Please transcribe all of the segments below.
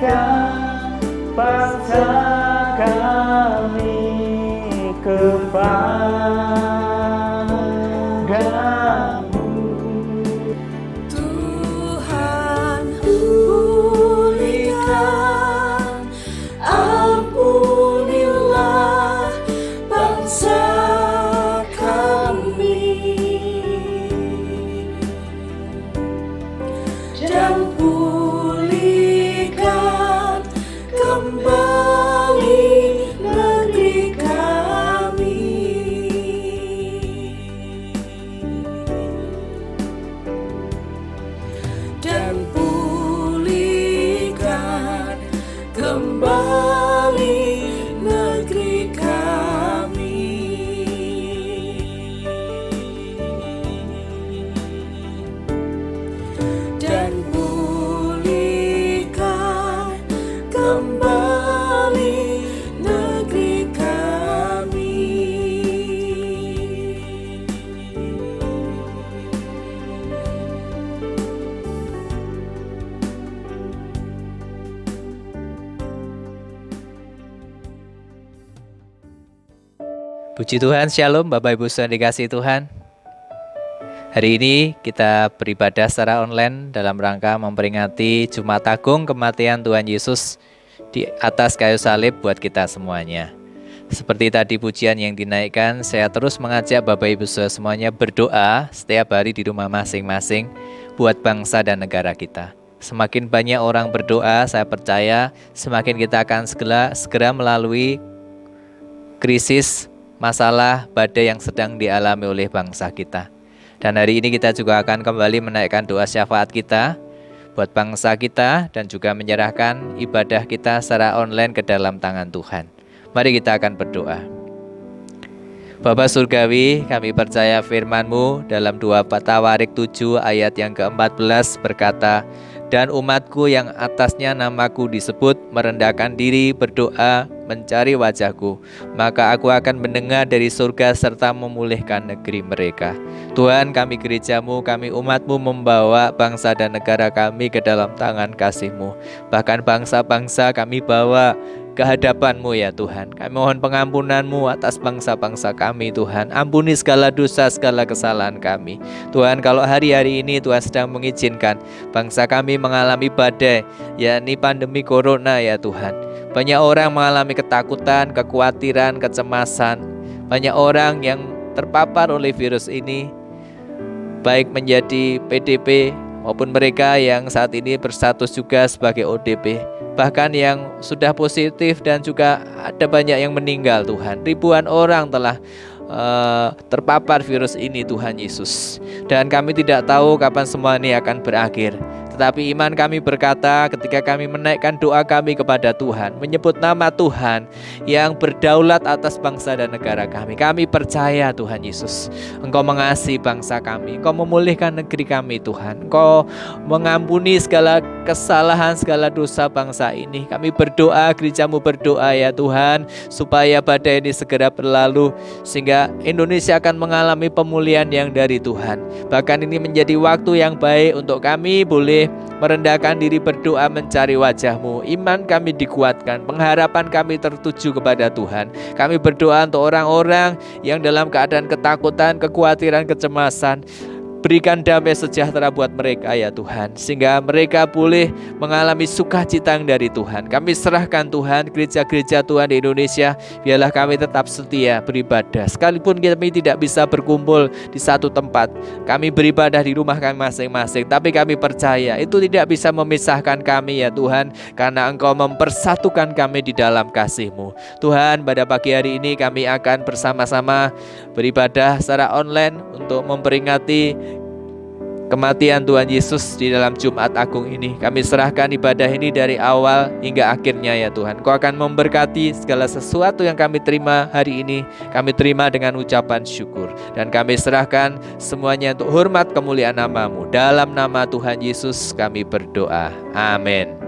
pulihkan bangsa kami kepadamu. Tuhan, pulihkan, ampunilah bangsa kami, dan pulihkan kembali negeri kami. Dan pulihkan kembali negeri kami. Dan pulihkan kembali negeri kami. Puji Tuhan, Shalom Bapak Ibu Saudara dikasihi Tuhan. Hari ini kita beribadah secara online dalam rangka memperingati Jumat Agung kematian Tuhan Yesus di atas kayu salib buat kita semuanya. Seperti tadi pujian yang dinaikkan, saya terus mengajak Bapak Ibu Saudara semuanya berdoa setiap hari di rumah masing-masing buat bangsa dan negara kita. Semakin banyak orang berdoa, saya percaya semakin kita akan segera melalui krisis, masalah, badai yang sedang dialami oleh bangsa kita. Dan hari ini kita juga akan kembali menaikkan doa syafaat kita buat bangsa kita dan juga menyerahkan ibadah kita secara online ke dalam tangan Tuhan. Mari kita akan berdoa. Bapa Surgawi, kami percaya firman-Mu dalam 2 Tawarik 7 ayat yang ke-14 berkata, dan umatku yang atasnya namaku disebut merendahkan diri, berdoa, mencari wajahku, maka aku akan mendengar dari surga serta memulihkan negeri mereka. Tuhan, kami gereja-Mu, kami umat-Mu membawa bangsa dan negara kami ke dalam tangan kasih-Mu. Bahkan bangsa-bangsa kami bawa ke hadapan-Mu ya Tuhan. Kami mohon pengampunan-Mu atas bangsa-bangsa kami Tuhan. Ampuni segala dosa, segala kesalahan kami. Tuhan, kalau hari-hari ini Tuhan sedang mengizinkan bangsa kami mengalami badai, yakni pandemi corona ya Tuhan. Banyak orang mengalami ketakutan, kekhawatiran, kecemasan. Banyak orang yang terpapar oleh virus ini, baik menjadi PDP maupun mereka yang saat ini berstatus juga sebagai ODP. Bahkan yang sudah positif dan juga ada banyak yang meninggal Tuhan. Ribuan orang telah terpapar virus ini Tuhan Yesus. Dan kami tidak tahu kapan semua ini akan berakhir. Tetapi iman kami berkata ketika kami menaikkan doa kami kepada Tuhan, menyebut nama Tuhan yang berdaulat atas bangsa dan negara kami. Kami percaya Tuhan Yesus, Engkau mengasihi bangsa kami, Engkau memulihkan negeri kami Tuhan, Engkau mengampuni segala kesalahan, segala dosa bangsa ini. Kami berdoa, gereja-Mu berdoa ya Tuhan, supaya badai ini segera berlalu, sehingga Indonesia akan mengalami pemulihan yang dari Tuhan. Bahkan ini menjadi waktu yang baik untuk kami boleh merendahkan diri berdoa mencari wajah-Mu. Iman kami dikuatkan, pengharapan kami tertuju kepada Tuhan. Kami berdoa untuk orang-orang yang dalam keadaan ketakutan, kekhawatiran, kecemasan. Berikan damai sejahtera buat mereka ya Tuhan, sehingga mereka boleh mengalami sukacita yang dari Tuhan. Kami serahkan Tuhan gereja-gereja Tuhan di Indonesia. Biarlah kami tetap setia beribadah, sekalipun kami tidak bisa berkumpul di satu tempat. Kami beribadah di rumah kami masing-masing, tapi kami percaya itu tidak bisa memisahkan kami ya Tuhan, karena Engkau mempersatukan kami di dalam kasih-Mu. Tuhan, pada pagi hari ini kami akan bersama-sama beribadah secara online untuk memperingati kematian Tuhan Yesus di dalam Jumat Agung ini. Kami serahkan ibadah ini dari awal hingga akhirnya ya Tuhan. Kau akan memberkati segala sesuatu yang kami terima hari ini. Kami terima dengan ucapan syukur. Dan kami serahkan semuanya untuk hormat kemuliaan nama-Mu. Dalam nama Tuhan Yesus kami berdoa. Amin.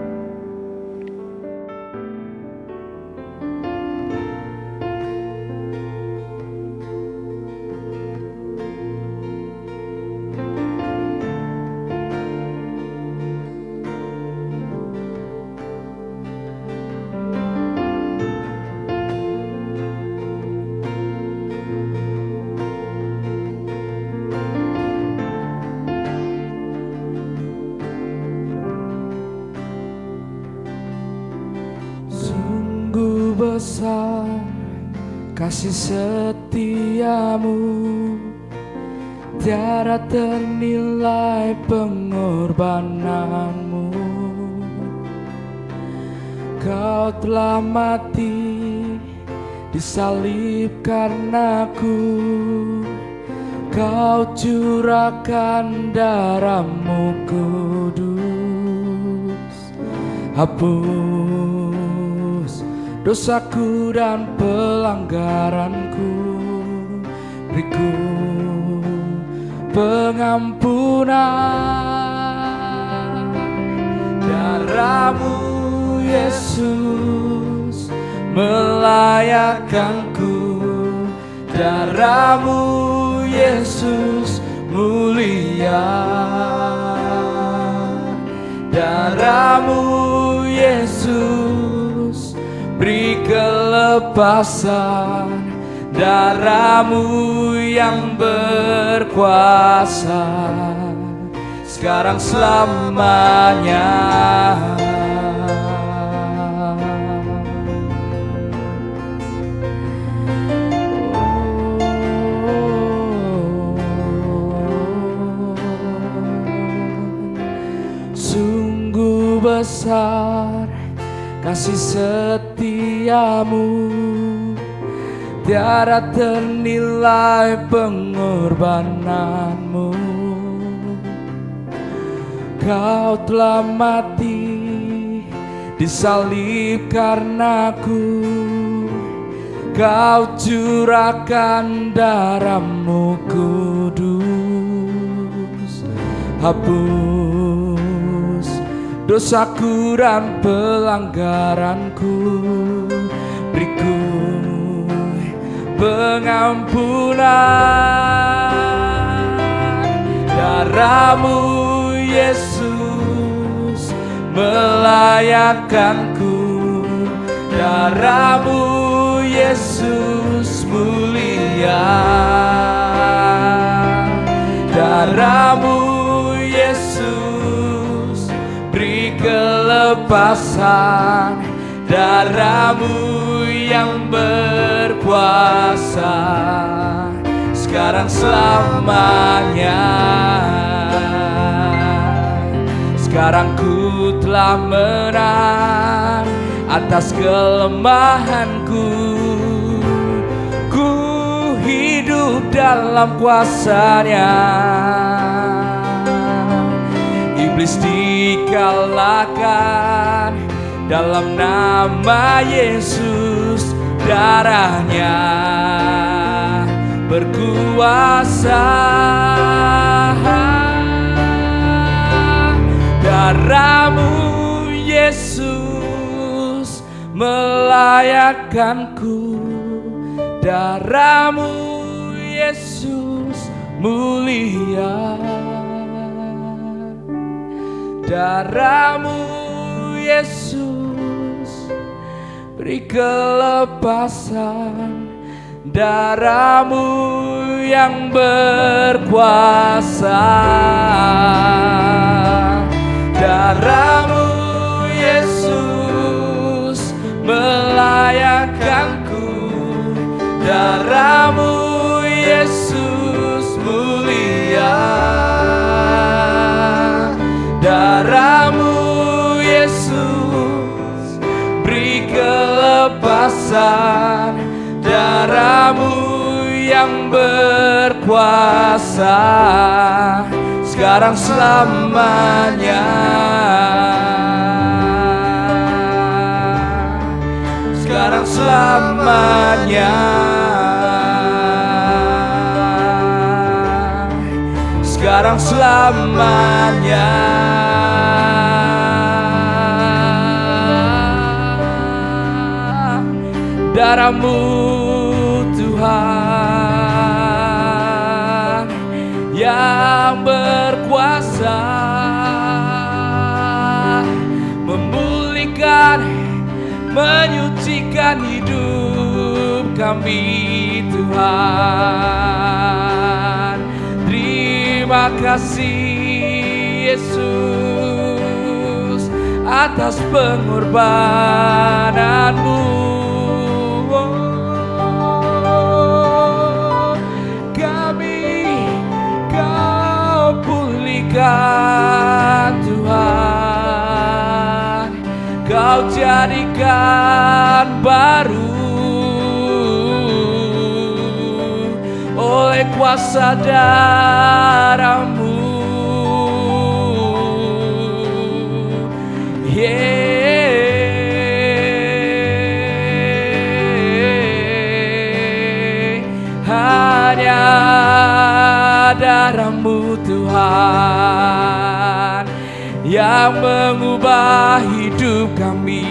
besar kasih setiamu, tiada ternilai pengorbananmu. Kau telah mati disalib karenaku, Kau curahkan darahmu kudus, hapus dosaku dan pelanggaranku, beriku pengampunan. Darahmu Yesus melayakkanku, darahmu Yesus mulia, darahmu Yesus beri kelepasan, darahmu yang berkuasa sekarang selamanya. Sungguh besar kasih setiamu, tiada ternilai pengorbananmu. Kau telah mati disalib karenaku, Kau curahkan darahmu kudus, hapus dosaku dan pelanggaranku, beriku pengampunan. Darahmu Yesus melayakkanku, darahmu Yesus mulia, darahmu Yesus beri kelepasan, darahmu yang berkuasa sekarang selamanya. Sekarang ku telah menang atas kelemahanku, ku hidup dalam kuasa-Nya. Iblis dikalahkan dalam nama Yesus, darah-Nya berkuasa. Darahmu Yesus melayakkanku, darahmu Yesus mulia, darahmu Yesus beri kelepasan, darahmu yang berkuasa, darahmu Yesus melayakkanku, darahmu Yesus mulia, darahmu Yesus beri kelepasan, darahmu yang berkuasa sekarang selamanya. Sekarang selamanya. Sekarang selamanya. Darah-Mu Tuhan yang berkuasa memulihkan, menyucikan hidup kami Tuhan. Terima kasih Yesus atas pengorbanan-Mu. sembuhkan Tuhan, Kau jadikan baru oleh kuasa darah-Mu. Hanya darah-Mu Tuhan yang mengubah hidup kami.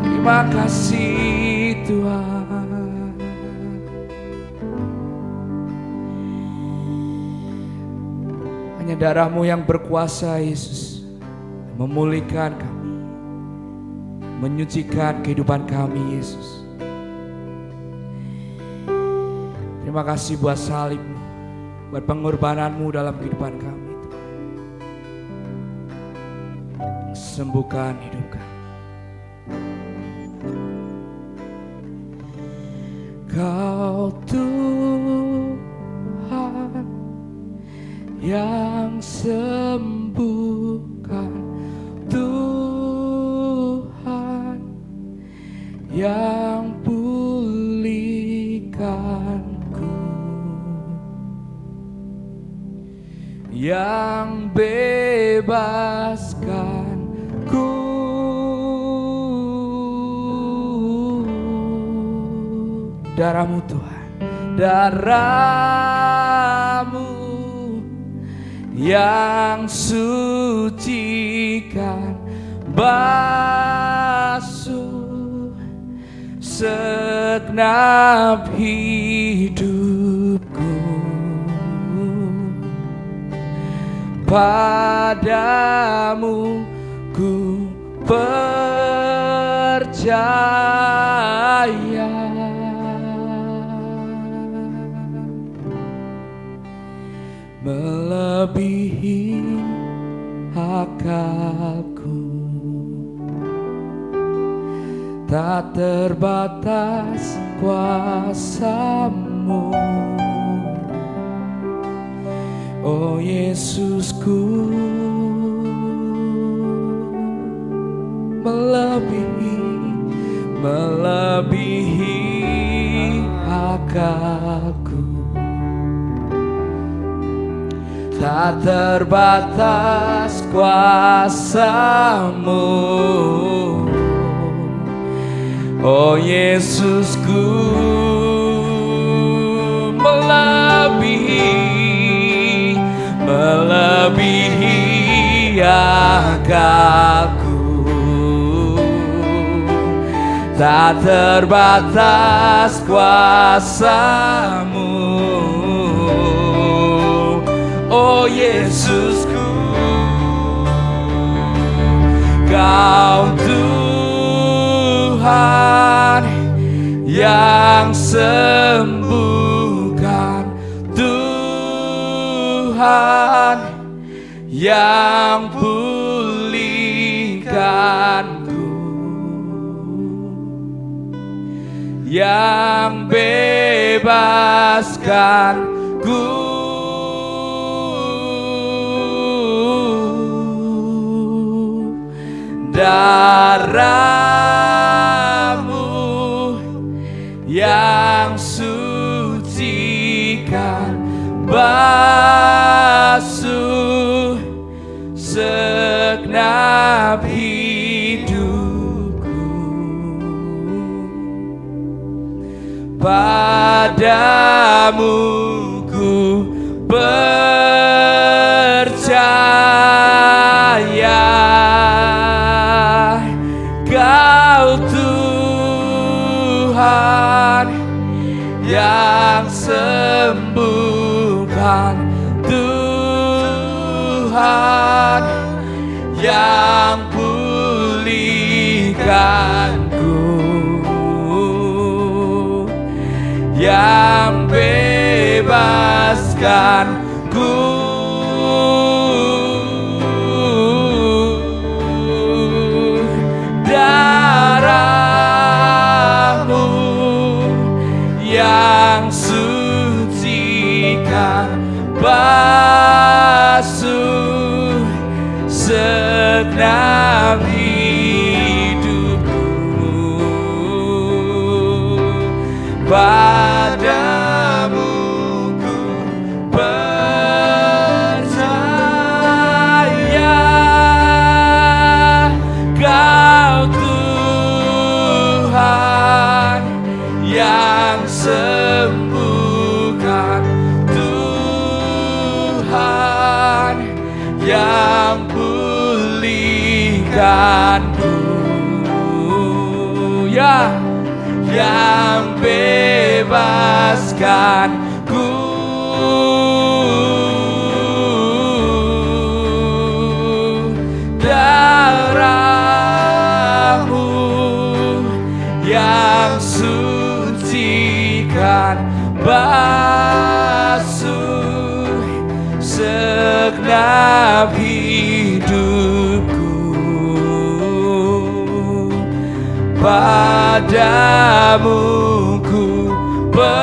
Terima kasih Tuhan. Hanya darah-Mu yang berkuasa Yesus, memulihkan kami, menyucikan kehidupan kami Yesus. Terima kasih buat salib-Mu, buat pengorbanan-Mu dalam kehidupan kami Tuhan. Sembuhkan hidup kami. Kau Tuhan yang sembuhkan, Tuhan yang pulihkanku, yang bebaskanku. Darah-Mu Tuhan, darah-Mu yang sucikan, basuh segenap hidupku. Padamu ku percaya, melebihi akalku, tak terbatas kuasa-Mu. Oh Yesusku, melebihi akalku, tak terbatas kuasa-Mu. Oh Yesusku, melebihi akalku, tak terbatas kuasa-Mu. Oh Yesusku, Kau Tuhan yang sembuhkan, Tuhan yang pulihkanku, yang bebaskanku. Darah-Mu yang sucikan, basuh segenap hidupku. Padamu ku percaya, Kau Tuhan yang sembuhkan, Tuhan yang pulihkanku, yang bebaskanku. Padamu ku percaya, Kau Tuhan yang sembuhkan, Tuhan yang pulihkanku, ya, yang bebaskanku. Darah-Mu yang sucikan, basuh segenap hidupku. Padamu ku percaya.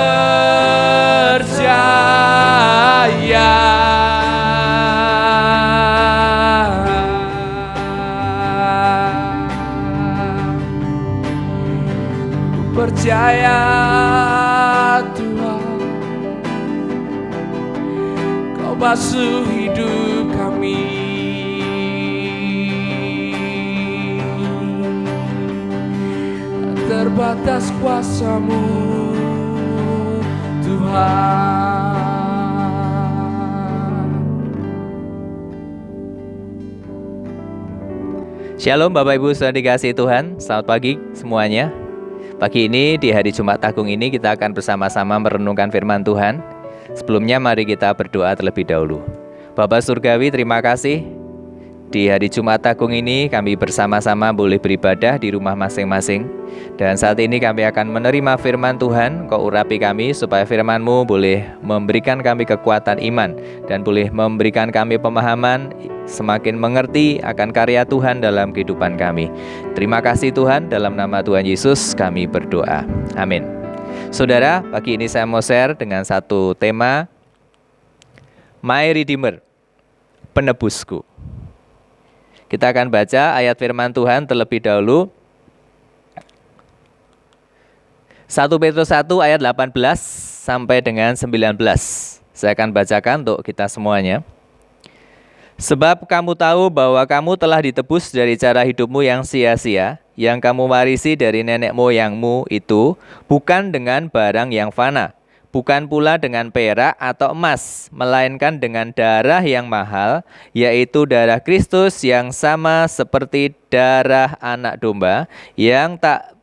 Ku percaya Tuhan, Kau basuh hidup kami. Terbatas kuasa-Mu, Tuhan. Shalom Bapak Ibu saudara dikasihi Tuhan. Selamat pagi semuanya. Pagi ini di hari Jumat Agung ini kita akan bersama-sama merenungkan firman Tuhan. Sebelumnya mari kita berdoa terlebih dahulu. Bapa Surgawi, terima kasih. Di hari Jumat Agung ini kami bersama-sama boleh beribadah di rumah masing-masing. Dan saat ini kami akan menerima firman Tuhan. Kau urapi kami supaya firman-Mu boleh memberikan kami kekuatan iman dan boleh memberikan kami pemahaman, semakin mengerti akan karya Tuhan dalam kehidupan kami. Terima kasih Tuhan, dalam nama Tuhan Yesus kami berdoa. Amin. Saudara, pagi ini saya mau share dengan satu tema, My Redeemer, penebusku. Kita akan baca ayat firman Tuhan terlebih dahulu. 1 Petrus 1 ayat 18 sampai dengan 19. Saya akan bacakan untuk kita semuanya. Sebab kamu tahu bahwa kamu telah ditebus dari cara hidupmu yang sia-sia, yang kamu warisi dari nenek moyangmu itu, bukan dengan barang yang fana, bukan pula dengan perak atau emas, melainkan dengan darah yang mahal, yaitu darah Kristus yang sama seperti darah anak domba, yang tak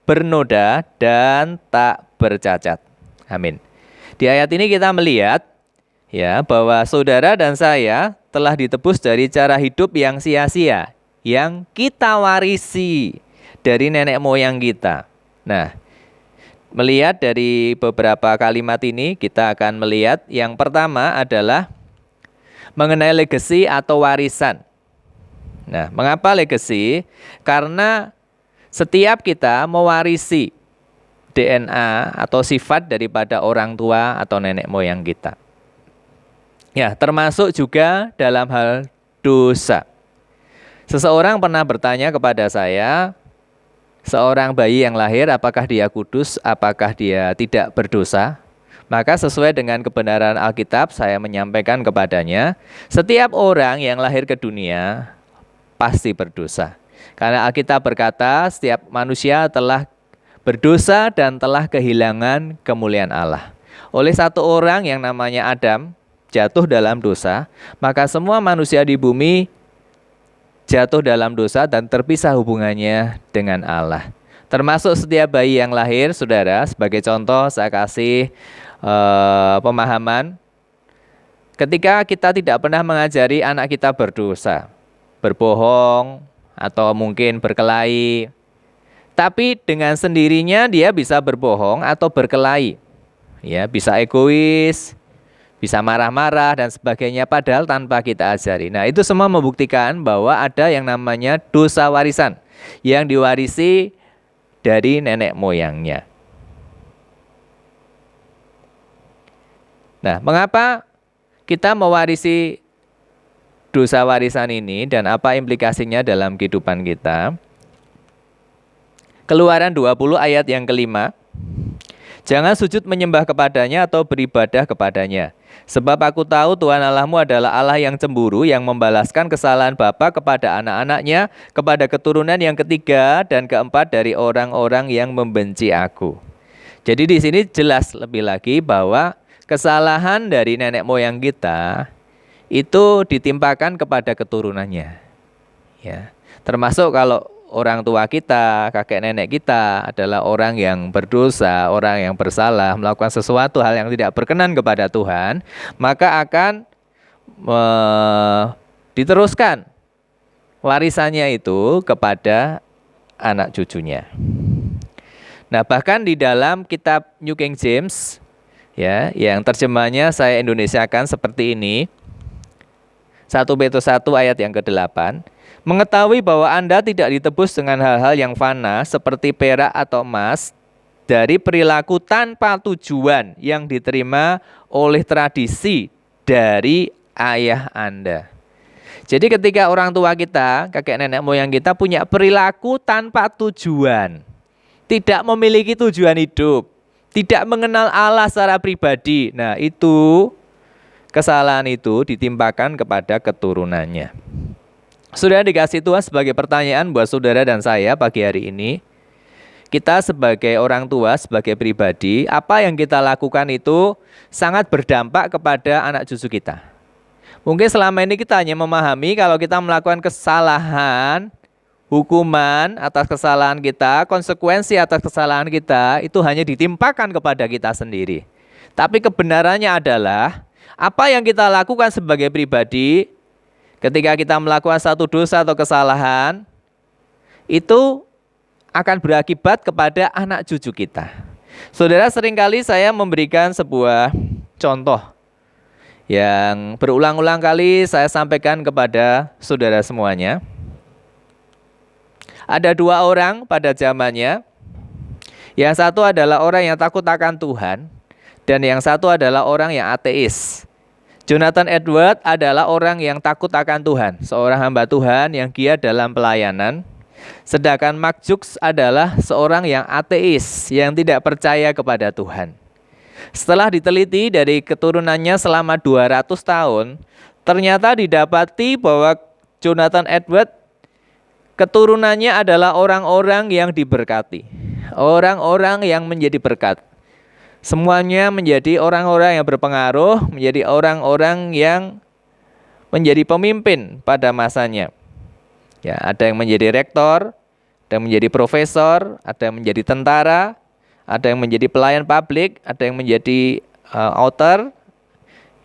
bernoda dan tak bercacat. Amin. Di ayat ini kita melihat ya bahwa saudara dan saya telah ditebus dari cara hidup yang sia-sia, yang kita warisi dari nenek moyang kita. Nah, melihat dari beberapa kalimat ini, kita akan melihat yang pertama adalah mengenai legacy atau warisan. Nah, mengapa legacy? Karena setiap kita mewarisi DNA atau sifat daripada orang tua atau nenek moyang kita. Ya, termasuk juga dalam hal dosa. Seseorang pernah bertanya kepada saya, seorang bayi yang lahir, apakah dia kudus, apakah dia tidak berdosa? Maka sesuai dengan kebenaran Alkitab, saya menyampaikan kepadanya, setiap orang yang lahir ke dunia pasti berdosa. Karena Alkitab berkata, setiap manusia telah berdosa dan telah kehilangan kemuliaan Allah. Oleh satu orang yang namanya Adam jatuh dalam dosa, maka semua manusia di bumi jatuh dalam dosa dan terpisah hubungannya dengan Allah. Termasuk setiap bayi yang lahir, saudara. Sebagai contoh, saya kasih pemahaman. Ketika kita tidak pernah mengajari anak kita berdosa, berbohong, atau mungkin berkelahi, tapi dengan sendirinya dia bisa berbohong atau berkelahi, ya, bisa egois, bisa marah-marah dan sebagainya, padahal tanpa kita ajari. Nah, itu semua membuktikan bahwa ada yang namanya dosa warisan yang diwarisi dari nenek moyangnya. Nah, mengapa kita mewarisi dosa warisan ini dan apa implikasinya dalam kehidupan kita? Keluaran 20 ayat yang kelima. Jangan sujud menyembah kepadanya atau beribadah kepadanya. Sebab aku tahu Tuhan Allahmu adalah Allah yang cemburu, yang membalaskan kesalahan bapa kepada anak-anaknya, kepada keturunan yang ketiga dan keempat dari orang-orang yang membenci aku. Jadi di sini jelas lebih lagi bahwa kesalahan dari nenek moyang kita itu ditimpakan kepada keturunannya. Ya, termasuk kalau orang tua kita, kakek nenek kita adalah orang yang berdosa, orang yang bersalah, melakukan sesuatu hal yang tidak berkenan kepada Tuhan, maka akan diteruskan warisannya itu kepada anak cucunya. Nah, bahkan di dalam kitab New King James, ya, yang terjemahnya saya Indonesiakan seperti ini, 1 Petrus 1 ayat yang ke-8, mengetahui bahwa Anda tidak ditebus dengan hal-hal yang fana seperti perak atau emas dari perilaku tanpa tujuan yang diterima oleh tradisi dari ayah Anda. Jadi ketika orang tua kita, kakek nenek moyang kita punya perilaku tanpa tujuan, tidak memiliki tujuan hidup, tidak mengenal Allah secara pribadi, nah itu kesalahan itu ditimpakan kepada keturunannya. Sudah dikasih Tuhan sebagai pertanyaan buat saudara dan saya pagi hari ini. Kita sebagai orang tua, sebagai pribadi, apa yang kita lakukan itu sangat berdampak kepada anak cucu kita. Mungkin selama ini kita hanya memahami kalau kita melakukan kesalahan, hukuman atas kesalahan kita, konsekuensi atas kesalahan kita, itu hanya ditimpakan kepada kita sendiri. Tapi kebenarannya adalah apa yang kita lakukan sebagai pribadi ketika kita melakukan satu dosa atau kesalahan, itu akan berakibat kepada anak cucu kita. Saudara, seringkali saya memberikan sebuah contoh yang berulang-ulang kali saya sampaikan kepada saudara semuanya. Ada dua orang pada zamannya. Yang satu adalah orang yang takut akan Tuhan, dan yang satu adalah orang yang ateis. Jonathan Edwards adalah orang yang takut akan Tuhan, seorang hamba Tuhan yang giat dalam pelayanan. Sedangkan Mark Jukes adalah seorang yang ateis, yang tidak percaya kepada Tuhan. Setelah diteliti dari keturunannya selama 200 tahun, ternyata didapati bahwa Jonathan Edwards keturunannya adalah orang-orang yang diberkati, orang-orang yang menjadi berkat. Semuanya menjadi orang-orang yang berpengaruh, menjadi orang-orang yang menjadi pemimpin pada masanya. Ya, ada yang menjadi rektor, ada yang menjadi profesor, ada yang menjadi tentara, ada yang menjadi pelayan publik, ada yang menjadi author,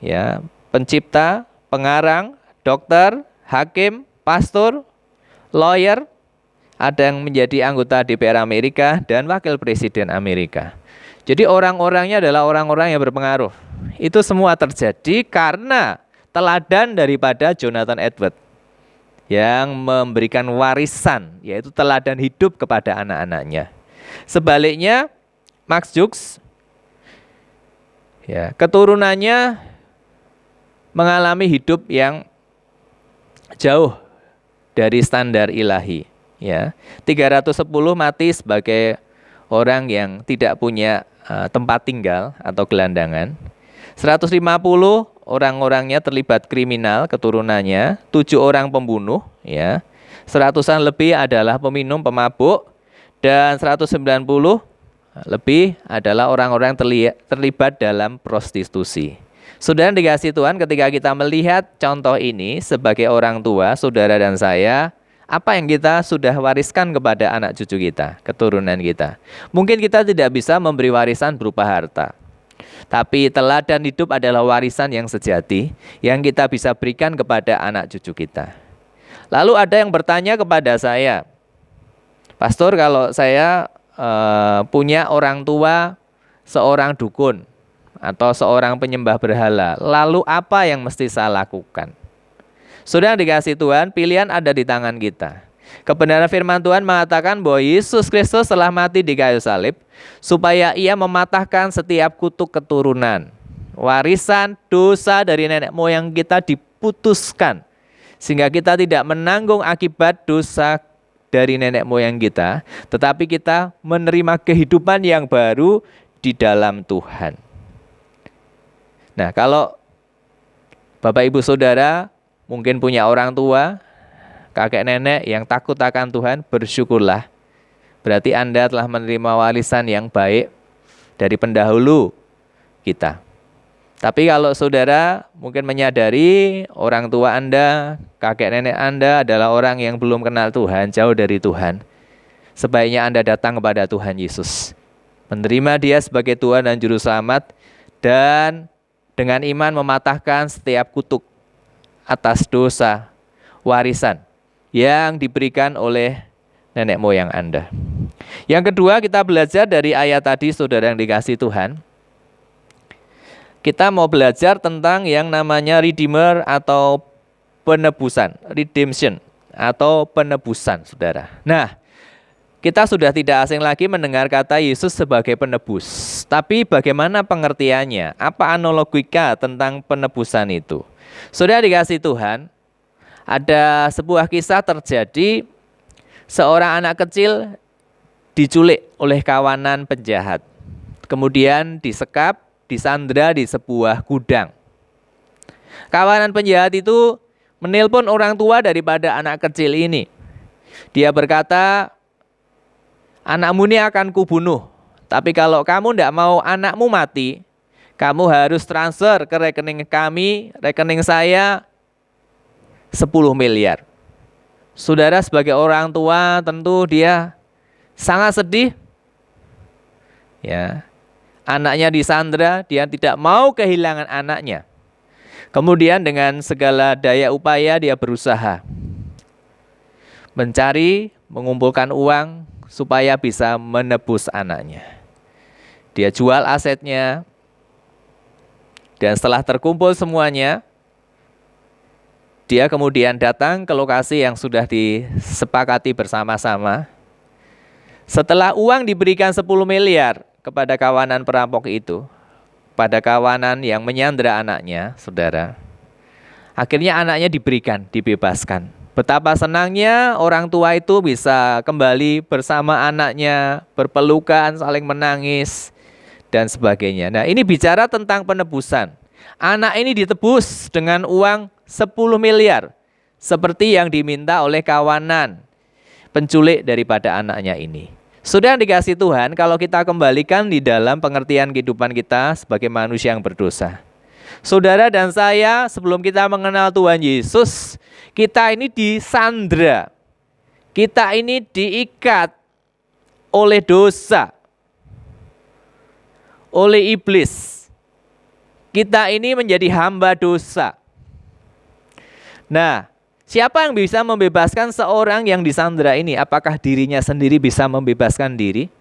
ya, pencipta, pengarang, dokter, hakim, pastor, lawyer, ada yang menjadi anggota DPR Amerika dan wakil presiden Amerika. Jadi orang-orangnya adalah orang-orang yang berpengaruh. Itu semua terjadi karena teladan daripada Jonathan Edwards yang memberikan warisan, yaitu teladan hidup kepada anak-anaknya. Sebaliknya, Mark Jukes, ya, keturunannya mengalami hidup yang jauh dari standar ilahi. Ya, 310 mati sebagai orang yang tidak punya tempat tinggal atau gelandangan. 150 orang-orangnya terlibat kriminal keturunannya, 7 orang pembunuh, ya. 100-an lebih adalah peminum pemabuk, dan 190 lebih adalah orang-orang terlibat dalam prostitusi. Saudara dikasih Tuhan, ketika kita melihat contoh ini sebagai orang tua, saudara dan saya, apa yang kita sudah wariskan kepada anak cucu kita, keturunan kita. Mungkin kita tidak bisa memberi warisan berupa harta, tapi teladan hidup adalah warisan yang sejati yang kita bisa berikan kepada anak cucu kita. Lalu ada yang bertanya kepada saya, Pastor, kalau saya punya orang tua seorang dukun atau seorang penyembah berhala, lalu apa yang mesti saya lakukan? Sudah dikasih Tuhan, pilihan ada di tangan kita. Kebenaran firman Tuhan mengatakan bahwa Yesus Kristus telah mati di kayu salib supaya ia mematahkan setiap kutuk keturunan. Warisan dosa dari nenek moyang kita diputuskan, sehingga kita tidak menanggung akibat dosa dari nenek moyang kita, tetapi kita menerima kehidupan yang baru di dalam Tuhan. Nah, kalau Bapak Ibu Saudara mungkin punya orang tua, kakek nenek yang takut akan Tuhan, bersyukurlah. Berarti Anda telah menerima warisan yang baik dari pendahulu kita. Tapi kalau saudara mungkin menyadari orang tua Anda, kakek nenek Anda adalah orang yang belum kenal Tuhan, jauh dari Tuhan, sebaiknya Anda datang kepada Tuhan Yesus, menerima Dia sebagai Tuhan dan Juru Selamat, dan dengan iman mematahkan setiap kutuk atas dosa warisan yang diberikan oleh nenek moyang Anda. Yang kedua, kita belajar dari ayat tadi, saudara yang dikasihi Tuhan. Kita mau belajar tentang yang namanya redeemer atau penebusan, redemption atau penebusan, saudara. Nah, kita sudah tidak asing lagi mendengar kata Yesus sebagai penebus. Tapi bagaimana pengertiannya? Apa analogika tentang penebusan itu? Saudara dikasihi Tuhan, ada sebuah kisah terjadi, seorang anak kecil diculik oleh kawanan penjahat. Kemudian disekap, disandra di sebuah gudang. Kawanan penjahat itu menelpon orang tua daripada anak kecil ini. Dia berkata, anakmu ini akan kubunuh, tapi kalau kamu tidak mau anakmu mati, kamu harus transfer ke rekening kami, rekening saya 10 miliar. Saudara sebagai orang tua tentu dia sangat sedih. Ya. Anaknya disandra, dia tidak mau kehilangan anaknya. Kemudian dengan segala daya upaya dia berusaha mencari, mengumpulkan uang supaya bisa menebus anaknya. Dia jual asetnya, dan setelah terkumpul semuanya, dia kemudian datang ke lokasi yang sudah disepakati bersama-sama. Setelah uang diberikan 10 miliar kepada kawanan perampok itu, pada kawanan yang menyandra anaknya, saudara, akhirnya anaknya dibebaskan. Betapa senangnya orang tua itu bisa kembali bersama anaknya, berpelukan, saling menangis, dan sebagainya. Nah, ini bicara tentang penebusan. Anak ini ditebus dengan uang 10 miliar, seperti yang diminta oleh kawanan penculik daripada anaknya ini. Sudah dikasih Tuhan, kalau kita kembalikan di dalam pengertian kehidupan kita sebagai manusia yang berdosa. Saudara dan saya, sebelum kita mengenal Tuhan Yesus, kita ini disandra. Kita ini diikat oleh dosa, oleh iblis. Kita ini menjadi hamba dosa. Nah, siapa yang bisa membebaskan seorang yang disandra ini? Apakah dirinya sendiri bisa membebaskan diri?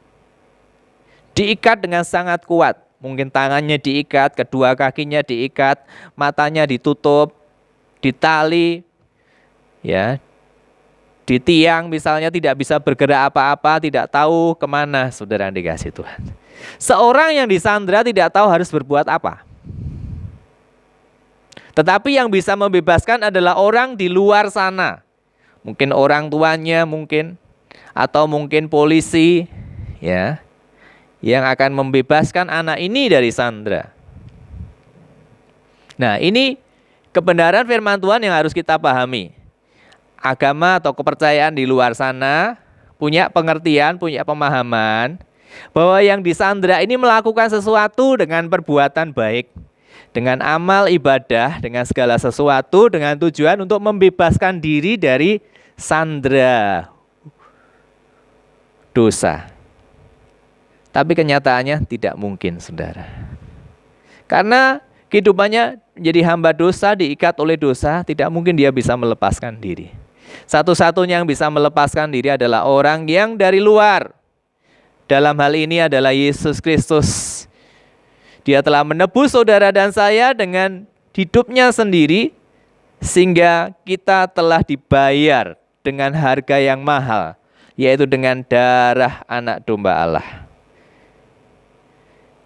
Diikat dengan sangat kuat. Mungkin tangannya diikat, kedua kakinya diikat, matanya ditutup, ditali, ya, di tiang misalnya, tidak bisa bergerak apa-apa, tidak tahu kemana, saudara yang dikasihi Tuhan. Seorang yang disandra tidak tahu harus berbuat apa. Tetapi yang bisa membebaskan adalah orang di luar sana. Mungkin orang tuanya mungkin, atau mungkin polisi, ya, yang akan membebaskan anak ini dari sandra. Nah, ini kebenaran firman Tuhan yang harus kita pahami. Agama atau kepercayaan di luar sana punya pengertian, punya pemahaman bahwa yang disandra ini melakukan sesuatu dengan perbuatan baik, dengan amal ibadah, dengan segala sesuatu, dengan tujuan untuk membebaskan diri dari sandra dosa. Tapi kenyataannya tidak mungkin, saudara. Karena kehidupannya menjadi hamba dosa, diikat oleh dosa, tidak mungkin dia bisa melepaskan diri. Satu-satunya yang bisa melepaskan diri adalah orang yang dari luar. Dalam hal ini adalah Yesus Kristus. Dia telah menebus saudara dan saya dengan hidupnya sendiri, sehingga kita telah dibayar dengan harga yang mahal, yaitu dengan darah anak domba Allah.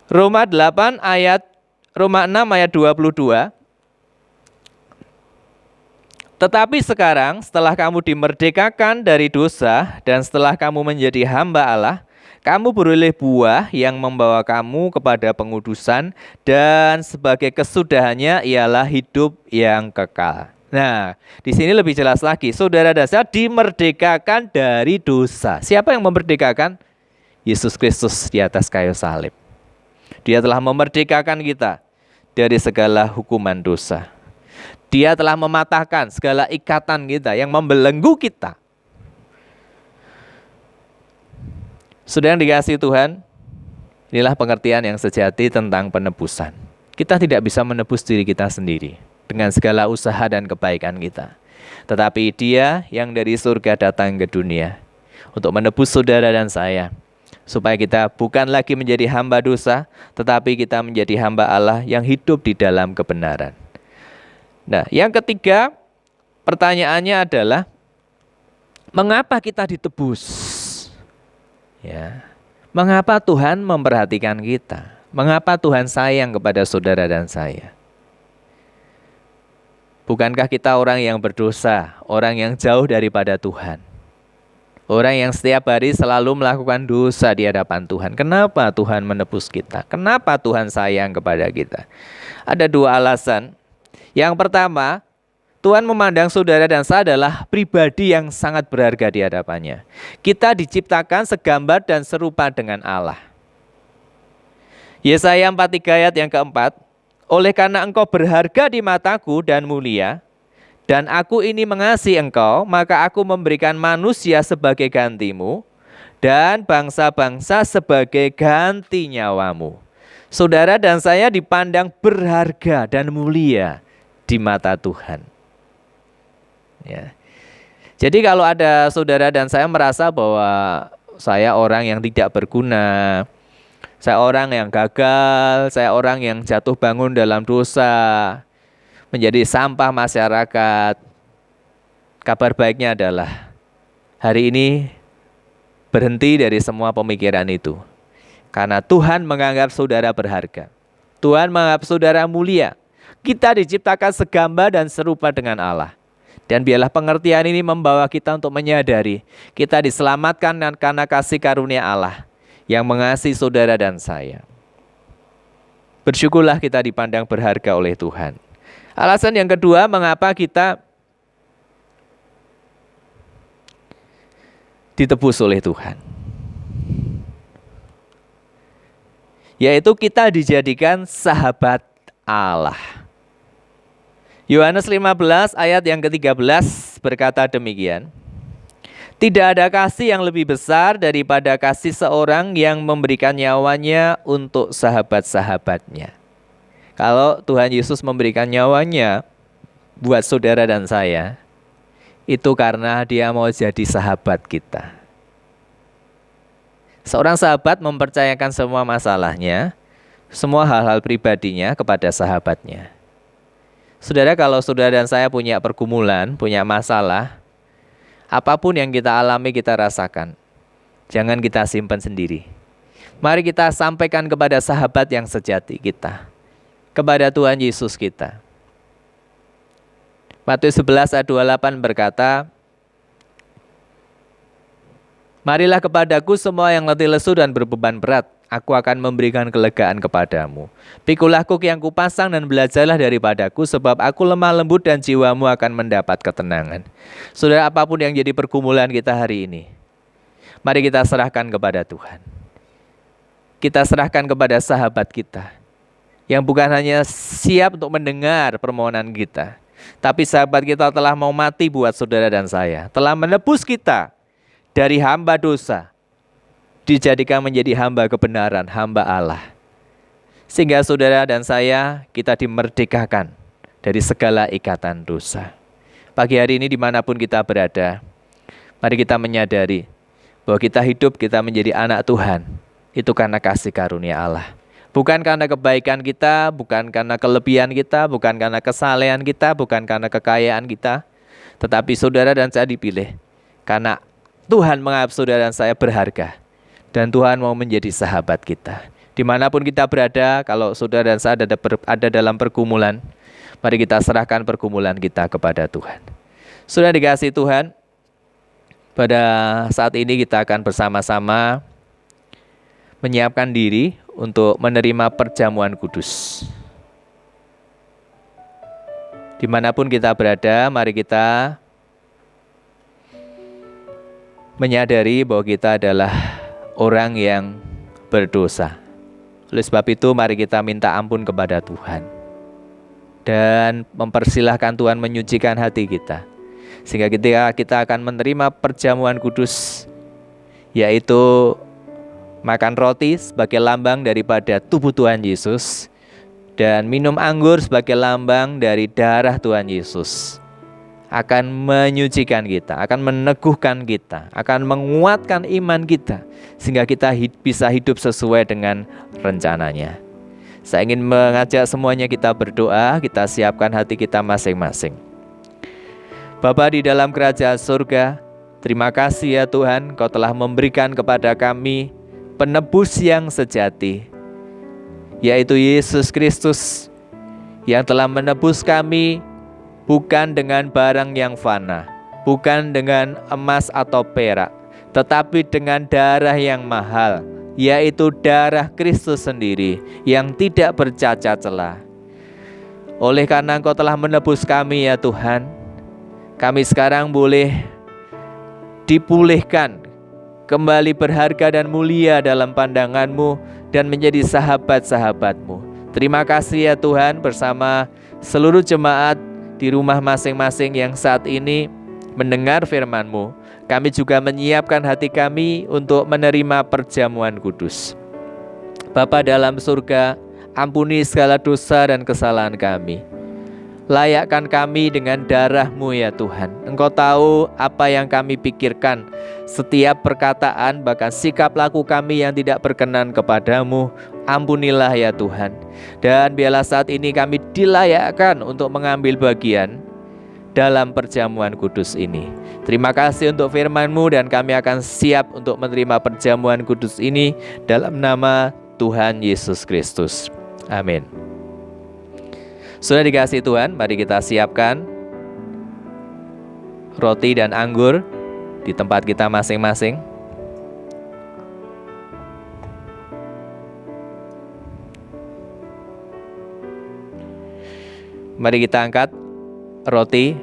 Roma 6 ayat 22. Tetapi sekarang setelah kamu dimerdekakan dari dosa dan setelah kamu menjadi hamba Allah, Kamu beroleh buah yang membawa kamu kepada pengudusan, dan sebagai kesudahannya ialah hidup yang kekal. Nah, di sini lebih jelas lagi, saudara dan saya dimerdekakan dari dosa. Siapa yang memerdekakan? Yesus Kristus di atas kayu salib. Dia telah memerdekakan kita dari segala hukuman dosa. Dia telah mematahkan segala ikatan kita yang membelenggu kita. Saudara yang dikasihi Tuhan, inilah pengertian yang sejati tentang penebusan. Kita tidak bisa menebus diri kita sendiri dengan segala usaha dan kebaikan kita. Tetapi Dia yang dari surga datang ke dunia untuk menebus saudara dan saya, supaya kita bukan lagi menjadi hamba dosa, tetapi kita menjadi hamba Allah yang hidup di dalam kebenaran. Nah, yang ketiga, pertanyaannya adalah, mengapa kita ditebus? Ya, mengapa Tuhan memperhatikan kita? Mengapa Tuhan sayang kepada saudara dan saya? Bukankah kita orang yang berdosa, orang yang jauh daripada Tuhan? Orang yang setiap hari selalu melakukan dosa di hadapan Tuhan. Kenapa Tuhan menebus kita? Kenapa Tuhan sayang kepada kita? Ada dua alasan. Yang pertama, Tuhan memandang saudara dan saya adalah pribadi yang sangat berharga di hadapannya. Kita diciptakan segambar dan serupa dengan Allah. Yesaya 43 ayat yang keempat, oleh karena engkau berharga di mataku dan mulia, dan aku ini mengasihi engkau, maka aku memberikan manusia sebagai gantimu, dan bangsa-bangsa sebagai ganti nyawamu. Saudara dan saya dipandang berharga dan mulia di mata Tuhan. Ya. Jadi kalau ada saudara dan saya merasa bahwa saya orang yang tidak berguna, saya orang yang gagal, saya orang yang jatuh bangun dalam dosa, menjadi sampah masyarakat, kabar baiknya adalah hari ini berhenti dari semua pemikiran itu. Karena Tuhan menganggap saudara berharga. Tuhan menganggap saudara mulia. Kita diciptakan segambar dan serupa dengan Allah. Dan biarlah pengertian ini membawa kita untuk menyadari kita diselamatkan karena kasih karunia Allah yang mengasihi saudara dan saya. Bersyukurlah kita dipandang berharga oleh Tuhan. Alasan yang kedua, mengapa kita ditebus oleh Tuhan, yaitu kita dijadikan sahabat Allah. Yohanes 15 ayat yang ke-13 berkata demikian, tidak ada kasih yang lebih besar daripada kasih seorang yang memberikan nyawanya untuk sahabat-sahabatnya. Kalau Tuhan Yesus memberikan nyawanya buat saudara dan saya, itu karena Dia mau jadi sahabat kita. Seorang sahabat mempercayakan semua masalahnya, semua hal-hal pribadinya kepada sahabatnya. Saudara, kalau saudara dan saya punya pergumulan, punya masalah, apapun yang kita alami, kita rasakan, jangan kita simpan sendiri. Mari kita sampaikan kepada sahabat yang sejati kita, kepada Tuhan Yesus kita. Matius 11 ayat 28 berkata, marilah kepadaku semua yang letih lesu dan berbeban berat, aku akan memberikan kelegaan kepadamu. Pikulah kuk yang kupasang dan belajarlah daripadaku, sebab aku lemah lembut dan jiwamu akan mendapat ketenangan. Saudara, apapun yang jadi pergumulan kita hari ini, mari kita serahkan kepada Tuhan. Kita serahkan kepada sahabat kita, yang bukan hanya siap untuk mendengar permohonan kita, tapi sahabat kita telah mau mati buat saudara dan saya, telah menebus kita dari hamba dosa, dijadikan menjadi hamba kebenaran, hamba Allah. Sehingga saudara dan saya, kita dimerdekakan dari segala ikatan dosa. Pagi hari ini dimanapun kita berada, mari kita menyadari bahwa kita hidup, kita menjadi anak Tuhan, itu karena kasih karunia Allah. Bukan karena kebaikan kita, bukan karena kelebihan kita, bukan karena kesalehan kita, bukan karena kekayaan kita, tetapi saudara dan saya dipilih karena Tuhan menganggap saudara dan saya berharga. Dan Tuhan mau menjadi sahabat kita. Dimanapun kita berada, kalau saudara dan saya ada dalam pergumulan, mari kita serahkan pergumulan kita kepada Tuhan. Sudah dikasih Tuhan, pada saat ini kita akan bersama-sama menyiapkan diri untuk menerima perjamuan kudus. Dimanapun kita berada, mari kita menyadari bahwa kita adalah orang yang berdosa. Oleh sebab itu, mari kita minta ampun kepada Tuhan dan mempersilahkan Tuhan menyucikan hati kita, sehingga ketika kita akan menerima perjamuan kudus, yaitu makan roti sebagai lambang daripada tubuh Tuhan Yesus dan minum anggur sebagai lambang dari darah Tuhan Yesus, akan menyucikan kita, akan meneguhkan kita, akan menguatkan iman kita, sehingga kita bisa hidup sesuai dengan rencananya. Saya ingin mengajak semuanya kita berdoa, kita siapkan hati kita masing-masing. Bapa di dalam kerajaan surga, terima kasih ya Tuhan, Kau telah memberikan kepada kami penebus yang sejati, yaitu Yesus Kristus, yang telah menebus kami bukan dengan barang yang fana, bukan dengan emas atau perak, tetapi dengan darah yang mahal, yaitu darah Kristus sendiri yang tidak bercacat celah. Oleh karena Engkau telah menebus kami ya Tuhan, kami sekarang boleh dipulihkan, kembali berharga dan mulia dalam pandangan-Mu dan menjadi sahabat-sahabat-Mu. Terima kasih ya Tuhan, bersama seluruh jemaat di rumah masing-masing yang saat ini mendengar firman-Mu, kami juga menyiapkan hati kami untuk menerima perjamuan kudus. Bapa dalam surga, ampuni segala dosa dan kesalahan kami. Layakkan kami dengan darah-Mu ya Tuhan. Engkau tahu apa yang kami pikirkan, setiap perkataan bahkan sikap laku kami yang tidak berkenan kepadamu. Ampunilah ya Tuhan. Dan biarlah saat ini kami dilayakkan untuk mengambil bagian dalam perjamuan kudus ini. Terima kasih untuk firman-Mu, dan kami akan siap untuk menerima perjamuan kudus ini dalam nama Tuhan Yesus Kristus. Amin. Sudah dikasih Tuhan, mari kita siapkan roti dan anggur di tempat kita masing-masing. Mari kita angkat roti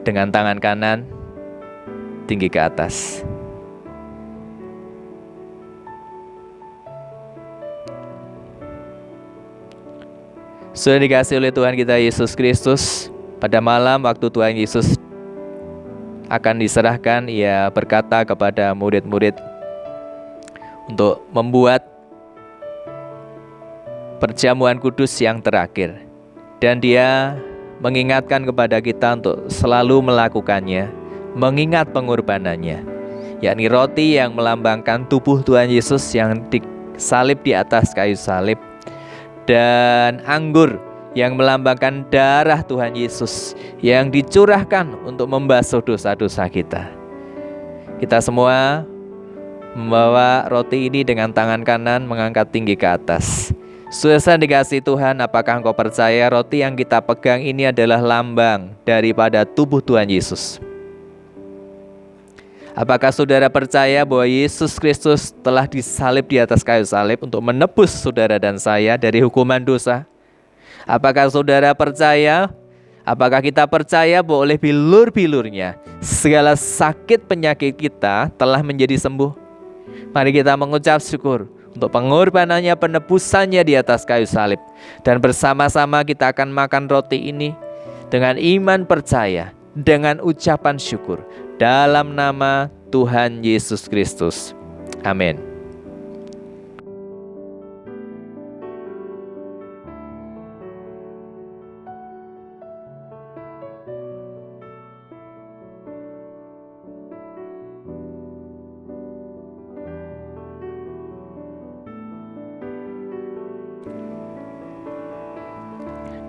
dengan tangan kanan tinggi ke atas. Sudah dikasih oleh Tuhan kita Yesus Kristus, pada malam waktu Tuhan Yesus akan diserahkan, Ia berkata kepada murid-murid untuk membuat perjamuan kudus yang terakhir. Dan Dia mengingatkan kepada kita untuk selalu melakukannya, mengingat pengorbanannya, yakni roti yang melambangkan tubuh Tuhan Yesus yang disalib di atas kayu salib, dan anggur yang melambangkan darah Tuhan Yesus yang dicurahkan untuk membasuh dosa-dosa kita. Kita semua membawa roti ini dengan tangan kanan mengangkat tinggi ke atas. Saudara dikasih Tuhan, apakah engkau percaya roti yang kita pegang ini adalah lambang daripada tubuh Tuhan Yesus? Apakah saudara percaya bahwa Yesus Kristus telah disalib di atas kayu salib untuk menebus saudara dan saya dari hukuman dosa? Apakah saudara percaya? Apakah kita percaya bahwa oleh bilur-bilurnya segala sakit penyakit kita telah menjadi sembuh? Mari kita mengucap syukur untuk pengorbanannya, penebusannya di atas kayu salib. Dan bersama-sama kita akan makan roti ini dengan iman percaya, dengan ucapan syukur, dalam nama Tuhan Yesus Kristus. Amin.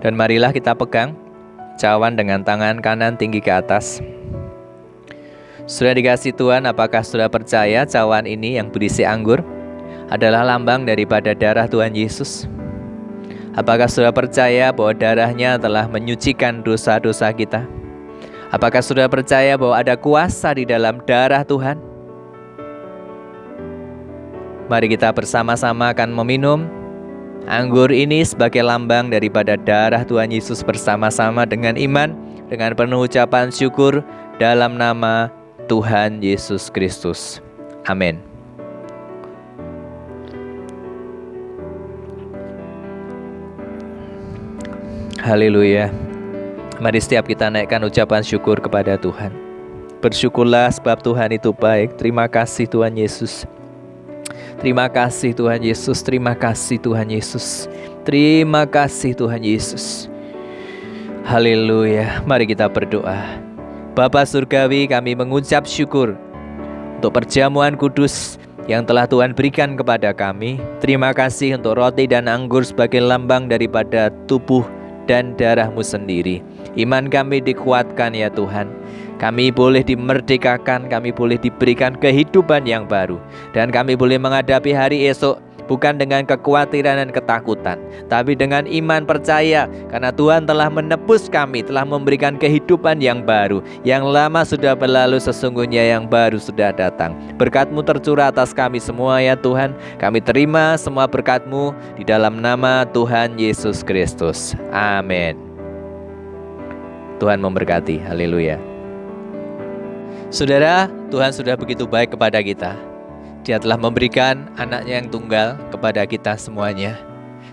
Dan marilah kita pegang cawan dengan tangan kanan tinggi ke atas. Sudah dikasih Tuhan, apakah sudah percaya cawan ini yang berisi anggur adalah lambang daripada darah Tuhan Yesus? Apakah sudah percaya bahwa darahnya telah menyucikan dosa-dosa kita? Apakah sudah percaya bahwa ada kuasa di dalam darah Tuhan? Mari kita bersama-sama akan meminum anggur ini sebagai lambang daripada darah Tuhan Yesus bersama-sama dengan iman, dengan penuh ucapan syukur dalam nama Tuhan Yesus Kristus. Amin. Haleluya. Mari setiap kita naikkan ucapan syukur kepada Tuhan. Bersyukurlah sebab Tuhan itu baik. Terima kasih Tuhan Yesus. Terima kasih Tuhan Yesus. Terima kasih Tuhan Yesus. Terima kasih Tuhan Yesus. Haleluya. Mari kita berdoa. Bapa Surgawi, kami mengucap syukur untuk perjamuan kudus yang telah Tuhan berikan kepada kami. Terima kasih untuk roti dan anggur sebagai lambang daripada tubuh dan darah-Mu sendiri. Iman kami dikuatkan ya Tuhan. Kami boleh dimerdekakan, kami boleh diberikan kehidupan yang baru. Dan kami boleh menghadapi hari esok bukan dengan kekhawatiran dan ketakutan, tapi dengan iman percaya, karena Tuhan telah menebus kami, telah memberikan kehidupan yang baru. Yang lama sudah berlalu, sesungguhnya yang baru sudah datang. Berkat-Mu tercurah atas kami semua ya Tuhan. Kami terima semua berkat-Mu di dalam nama Tuhan Yesus Kristus. Amin. Tuhan memberkati. Haleluya. Saudara, Tuhan sudah begitu baik kepada kita. Dia telah memberikan anaknya yang tunggal kepada kita semuanya,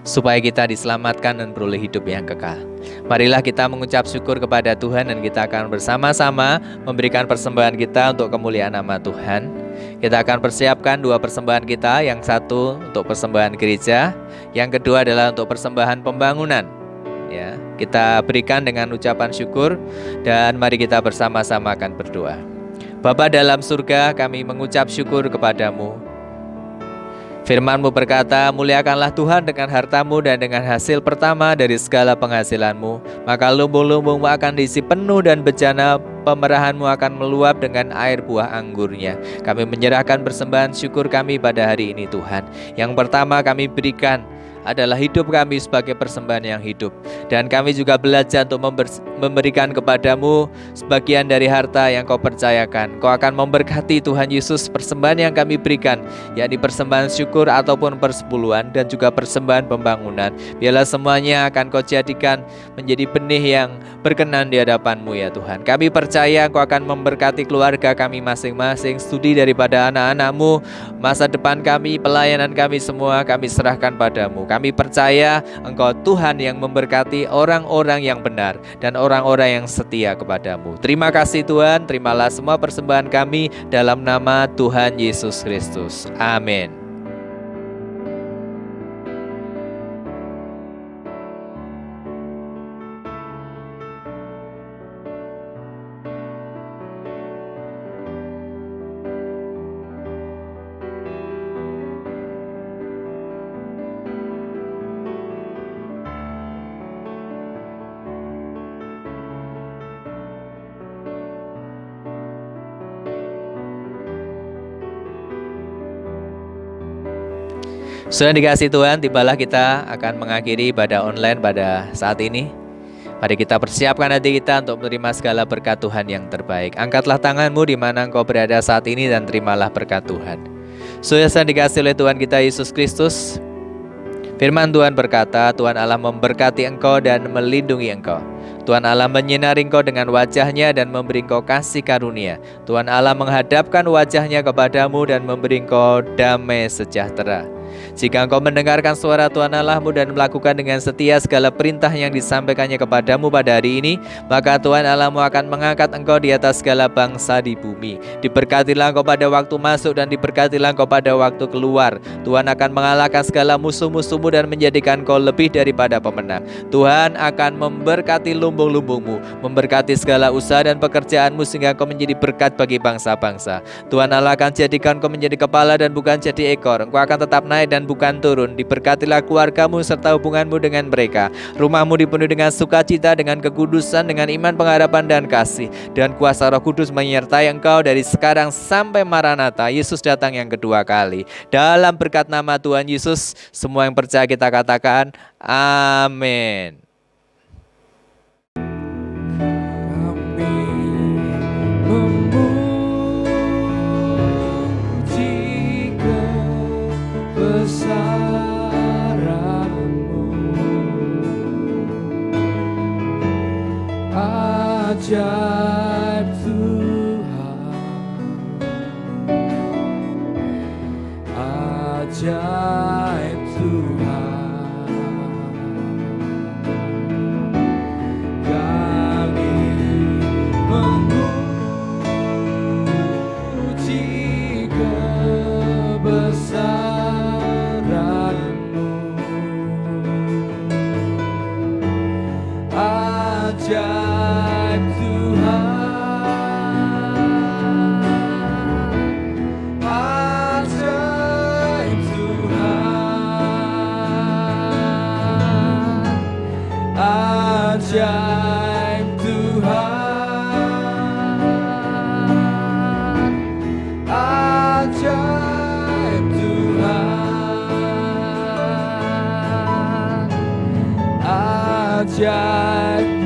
supaya kita diselamatkan dan beroleh hidup yang kekal. Marilah kita mengucap syukur kepada Tuhan, dan kita akan bersama-sama memberikan persembahan kita untuk kemuliaan nama Tuhan. Kita akan persiapkan dua persembahan kita, yang satu untuk persembahan gereja, yang kedua adalah untuk persembahan pembangunan. Ya, kita berikan dengan ucapan syukur, dan mari kita bersama-sama akan berdoa. Bapa dalam surga, kami mengucap syukur kepadamu. Firman-Mu berkata, muliakanlah Tuhan dengan hartamu dan dengan hasil pertama dari segala penghasilanmu. Maka lumbung-lumbungmu akan diisi penuh dan bejana pemerahanmu akan meluap dengan air buah anggurnya. Kami menyerahkan persembahan syukur kami pada hari ini Tuhan. Yang pertama kami berikan adalah hidup kami sebagai persembahan yang hidup. Dan kami juga belajar untuk memberikan kepadamu sebagian dari harta yang Kau percayakan. Kau akan memberkati Tuhan Yesus persembahan yang kami berikan, yakni persembahan syukur ataupun persepuluhan dan juga persembahan pembangunan. Biarlah semuanya akan Kau jadikan menjadi benih yang berkenan di hadapan-Mu ya Tuhan. Kami percaya Kau akan memberkati keluarga kami masing-masing, studi daripada anak-anak-Mu, masa depan kami, pelayanan kami semua kami serahkan padamu. Kami percaya Engkau Tuhan yang memberkati orang-orang yang benar dan orang-orang yang setia kepadamu. Terima kasih Tuhan, terimalah semua persembahan kami dalam nama Tuhan Yesus Kristus. Amin. Sudah dikasih Tuhan, tibalah kita akan mengakhiri ibadah online pada saat ini. Mari kita persiapkan hati kita untuk menerima segala berkat Tuhan yang terbaik. Angkatlah tanganmu di mana engkau berada saat ini dan terimalah berkat Tuhan. Sudah dikasih oleh Tuhan kita Yesus Kristus. Firman Tuhan berkata, Tuhan Allah memberkati engkau dan melindungi engkau. Tuhan Allah menyinari engkau dengan wajahnya dan memberi engkau kasih karunia. Tuhan Allah menghadapkan wajahnya kepadamu dan memberi engkau damai sejahtera. Jika engkau mendengarkan suara Tuhan Allahmu dan melakukan dengan setia segala perintah yang disampaikannya kepadamu pada hari ini, maka Tuhan Allahmu akan mengangkat engkau di atas segala bangsa di bumi. Diberkatilah engkau pada waktu masuk dan diberkatilah engkau pada waktu keluar. Tuhan akan mengalahkan segala musuh-musuhmu dan menjadikan engkau lebih daripada pemenang. Tuhan akan memberkati lumbung-lumbungmu, memberkati segala usaha dan pekerjaanmu sehingga engkau menjadi berkat bagi bangsa-bangsa. Tuhan Allah akan jadikan engkau menjadi kepala dan bukan jadi ekor. Engkau akan tetap naik dan bukan turun. Diberkatilah keluargamu serta hubunganmu dengan mereka. Rumahmu dipenuhi dengan sukacita, dengan kekudusan, dengan iman, pengharapan dan kasih. Dan kuasa Roh Kudus menyertai engkau dari sekarang sampai Maranatha, Yesus datang yang kedua kali. Dalam berkat nama Tuhan Yesus, semua yang percaya kita katakan amin. kebesaran-Mu. Ajaib Tuhan, ajaib Tuhan, kami memuji kebesaran-Mu. Ajaib Tuhan, ajaib Tuhan, ajaib Tuhan, ajaib Tuhan, ajaib